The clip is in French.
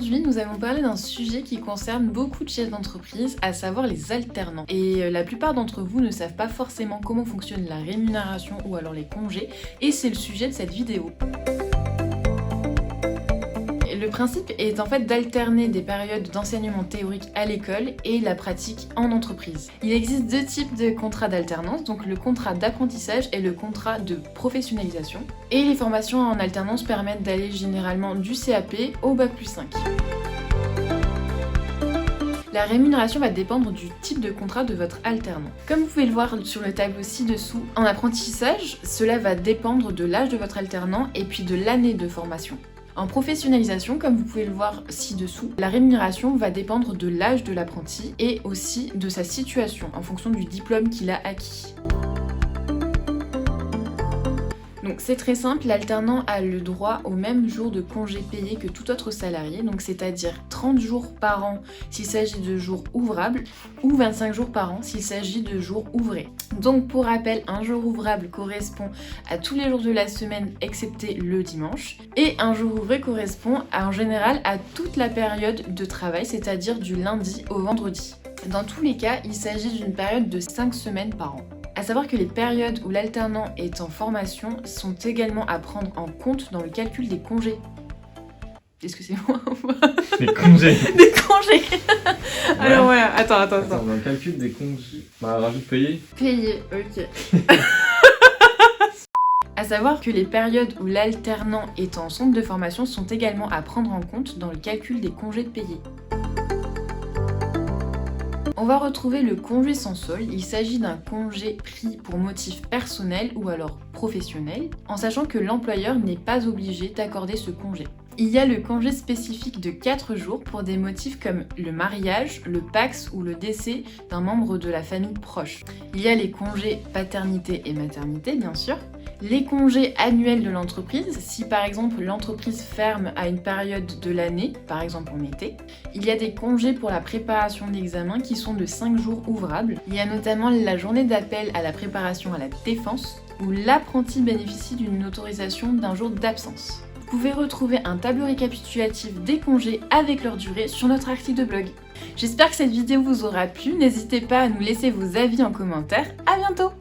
Aujourd'hui, nous allons parler d'un sujet qui concerne beaucoup de chefs d'entreprise, à savoir les alternants. Et la plupart d'entre vous ne savent pas forcément comment fonctionne la rémunération ou alors les congés, et c'est le sujet de cette vidéo. Le principe est en fait d'alterner des périodes d'enseignement théorique à l'école et la pratique en entreprise. Il existe deux types de contrats d'alternance, donc le contrat d'apprentissage et le contrat de professionnalisation. Et les formations en alternance permettent d'aller généralement du CAP au Bac+5. La rémunération va dépendre du type de contrat de votre alternant. Comme vous pouvez le voir sur le tableau ci-dessous, en apprentissage, cela va dépendre de l'âge de votre alternant et puis de l'année de formation. En professionnalisation, comme vous pouvez le voir ci-dessous, la rémunération va dépendre de l'âge de l'apprenti et aussi de sa situation en fonction du diplôme qu'il a acquis. Donc c'est très simple, l'alternant a le droit au même jour de congé payé que tout autre salarié, donc c'est-à-dire 30 jours par an s'il s'agit de jours ouvrables ou 25 jours par an s'il s'agit de jours ouvrés. Donc pour rappel, un jour ouvrable correspond à tous les jours de la semaine excepté le dimanche et un jour ouvré correspond en général à toute la période de travail, c'est-à-dire du lundi au vendredi. Dans tous les cas, il s'agit d'une période de 5 semaines par an. À savoir que les périodes où l'alternant est en formation sont également à prendre en compte dans le calcul des congés. Est-ce que c'est moi ou pas ? Des congés. Des congés. Alors voilà, attends. Dans le calcul des congés, rajoute payé. Payé, ok. À savoir que les périodes où l'alternant est en centre de formation sont également à prendre en compte dans le calcul des congés payés. On va retrouver le congé sans solde. Il s'agit d'un congé pris pour motif personnel ou alors professionnel, en sachant que l'employeur n'est pas obligé d'accorder ce congé. Il y a le congé spécifique de 4 jours pour des motifs comme le mariage, le PACS ou le décès d'un membre de la famille proche. Il y a les congés paternité et maternité, bien sûr. Les congés annuels de l'entreprise, si par exemple l'entreprise ferme à une période de l'année, par exemple en été. Il y a des congés pour la préparation d'examen qui sont de 5 jours ouvrables. Il y a notamment la journée d'appel à la préparation à la défense, où l'apprenti bénéficie d'une autorisation d'un jour d'absence. Vous pouvez retrouver un tableau récapitulatif des congés avec leur durée sur notre article de blog. J'espère que cette vidéo vous aura plu, n'hésitez pas à nous laisser vos avis en commentaire. À bientôt!